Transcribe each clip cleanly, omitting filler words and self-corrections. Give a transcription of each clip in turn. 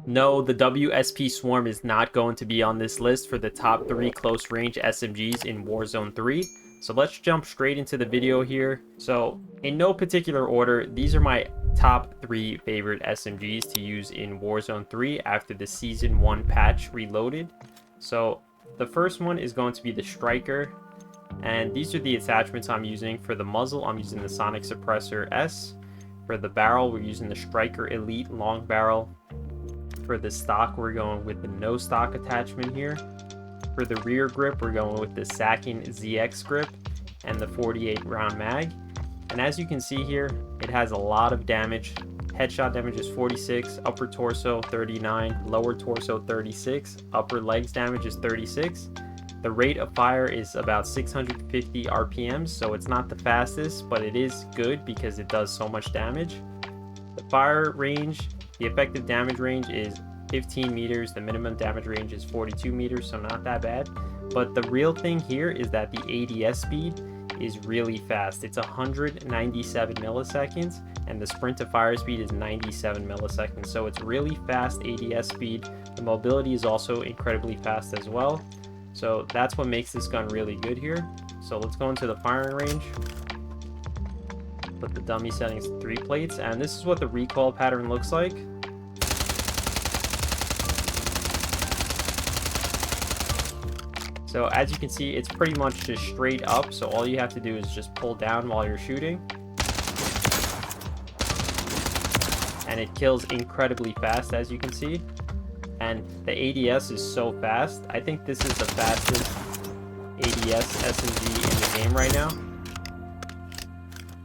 No, the WSP Swarm is not going to be on this list for the top 3 close range SMGs in Warzone 3. So let's jump straight into the video here. So in no particular order, these are my top 3 favorite SMGs to use in Warzone 3 after the Season 1 patch reloaded. So the first one is going to be the Striker. And these are the attachments I'm using. For the muzzle, I'm using the Sonic Suppressor S. For the barrel, we're using the Striker Elite Long Barrel. For the stock, we're going with the no stock attachment here. For the rear grip, we're going with the Sakin ZX grip and the 48 round mag. And as you can see here, it has a lot of damage. Headshot damage is 46, upper torso 39, lower torso 36, upper legs damage is 36. The rate of fire is about 650 RPMs, so it's not the fastest, but it is good because it does so much damage. The fire range, the effective damage range is 15 meters. The minimum damage range is 42 meters, so not that bad. But the real thing here is that the ADS speed is really fast. It's 197 milliseconds, and the sprint to fire speed is 97 milliseconds. So it's really fast ADS speed. The mobility is also incredibly fast as well. So that's what makes this gun really good here. So let's go into the firing range. Put the dummy settings to 3 plates, and this is what the recoil pattern looks like. So as you can see, it's pretty much just straight up, so all you have to do is just pull down while you're shooting. And it kills incredibly fast, as you can see. And the ADS is so fast. I think this is the fastest ADS SMG in the game right now.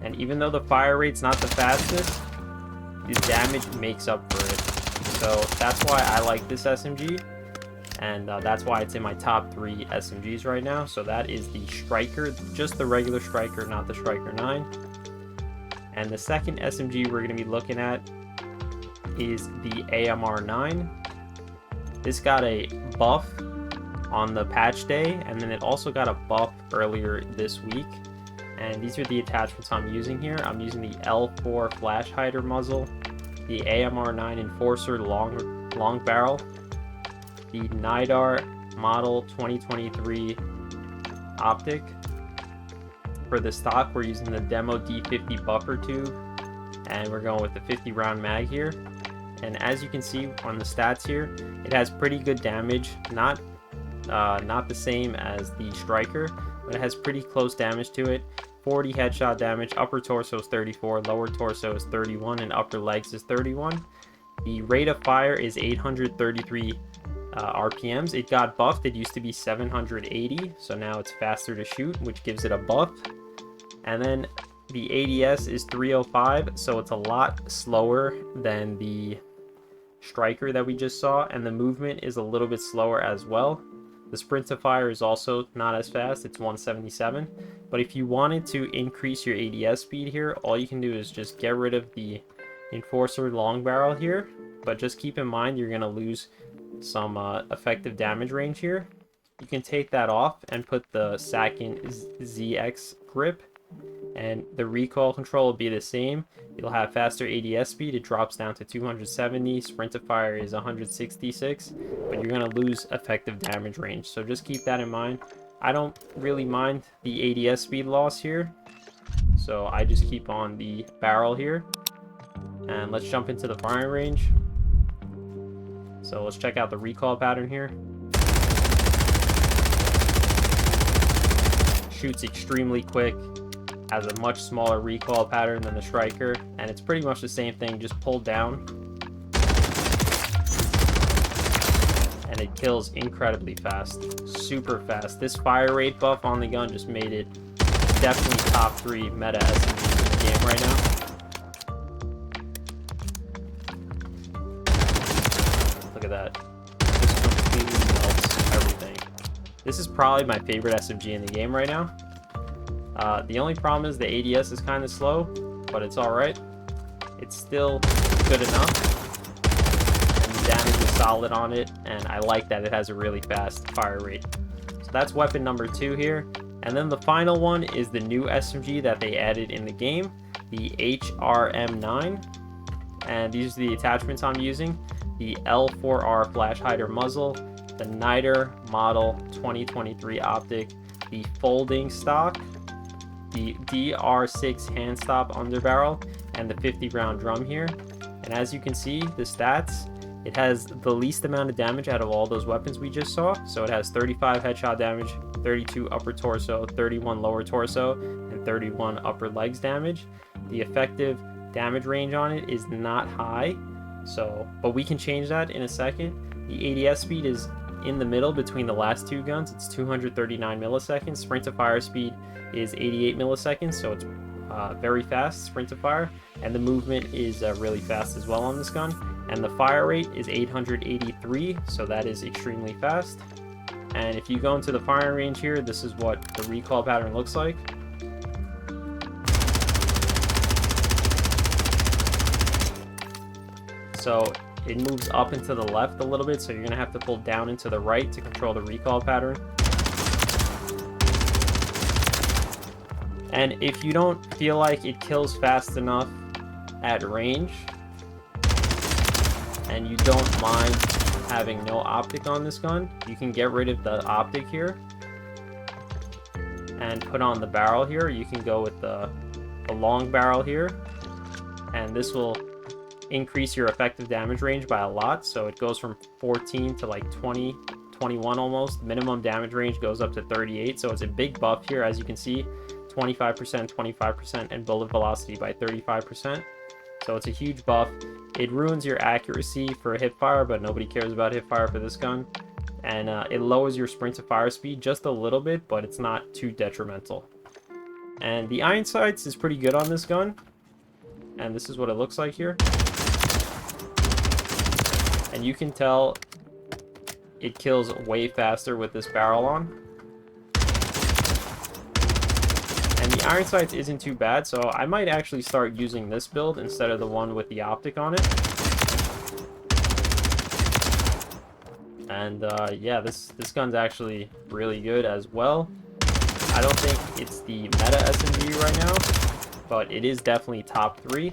And even though the fire rate's not the fastest, the damage makes up for it. So that's why I like this SMG. And that's why it's in my top 3 SMGs right now. So that is the Striker, just the regular Striker, not the Striker 9. And the second SMG we're going to be looking at is the AMR 9. This got a buff on the patch day, and then it also got a buff earlier this week. And these are the attachments I'm using here. I'm using the L4 Flash Hider muzzle, the AMR 9 Enforcer long barrel, the NIDAR Model 2023 optic. For the stock, we're using the Demo D50 buffer tube, and we're going with the 50 round mag here. And as you can see on the stats here, it has pretty good damage, not the same as the Striker, but it has pretty close damage to it. 40 headshot damage, upper torso is 34, lower torso is 31, and upper legs is 31. The rate of fire is 833 RPMs. It got buffed. It used to be 780, so now it's faster to shoot, which gives it a buff. And then the ADS is 305, so it's a lot slower than the Striker that we just saw, and the movement is a little bit slower as well. The sprint to fire is also not as fast, it's 177. But if you wanted to increase your ADS speed here, all you can do is just get rid of the Enforcer long barrel here, but just keep in mind you're going to lose some effective damage range here. You can take that off and put the Sakin ZX grip, and the recoil control will be the same. You'll have faster ADS speed. It drops down to 270. Sprint to fire is 166, but you're going to lose effective damage range. So just keep that in mind. I don't really mind the ADS speed loss here, so I just keep on the barrel here. And let's jump into the firing range. So let's check out the recoil pattern here. Shoots extremely quick. Has a much smaller recoil pattern than the Striker, and it's pretty much the same thing, just pull down. And it kills incredibly fast, super fast. This fire rate buff on the gun just made it definitely top 3 meta SMGs in the game right now. Look at that, just completely melts everything. This is probably my favorite SMG in the game right now. The only problem is the ADS is kind of slow, but it's alright. It's still good enough, and the damage is solid on it, and I like that it has a really fast fire rate. So that's weapon number 2 here. And then the final one is the new SMG that they added in the game, the HRM9. And these are the attachments I'm using. the L4R flash hider muzzle, the Niter model 2023 optic, the folding stock, the DR6 hand stop underbarrel, and the 50 round drum here. And as you can see, the stats, it has the least amount of damage out of all those weapons we just saw. So it has 35 headshot damage, 32 upper torso, 31 lower torso, and 31 upper legs damage. The effective damage range on it is not high, but we can change that in a second. The ADS speed is in the middle between the last two guns. It's 239 milliseconds. Sprint to fire speed is 88 milliseconds, so it's very fast sprint to fire, and the movement is really fast as well on this gun. And the fire rate is 883, so that is extremely fast. And if you go into the firing range here, this is what the recoil pattern looks like. So it moves up and to the left a little bit, so you're gonna have to pull down and to the right to control the recoil pattern. And if you don't feel like it kills fast enough at range, and you don't mind having no optic on this gun, you can get rid of the optic here and put on the barrel here. You can go with the long barrel here, and this will increase your effective damage range by a lot. So it goes from 14 to like 20, 21 almost. Minimum damage range goes up to 38, so it's a big buff here. As you can see, 25%, 25%, and bullet velocity by 35%. So it's a huge buff. It ruins your accuracy for hip fire, but nobody cares about hip fire for this gun. And it lowers your sprint to fire speed just a little bit, but it's not too detrimental. And the iron sights is pretty good on this gun, and this is what it looks like here. And you can tell it kills way faster with this barrel on. And the iron sights isn't too bad, so I might actually start using this build instead of the one with the optic on it. And yeah, this gun's actually really good as well. I don't think it's the meta SMG right now, but it is definitely top 3.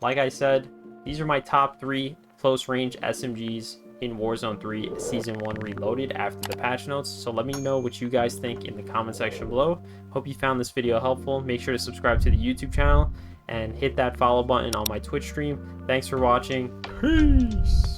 Like I said, these are my top 3 close range SMGs in Warzone 3 Season 1 Reloaded after the patch notes. So let me know what you guys think in the comment section below. Hope you found this video helpful. Make sure to subscribe to the YouTube channel and hit that follow button on my Twitch stream. Thanks for watching. Peace!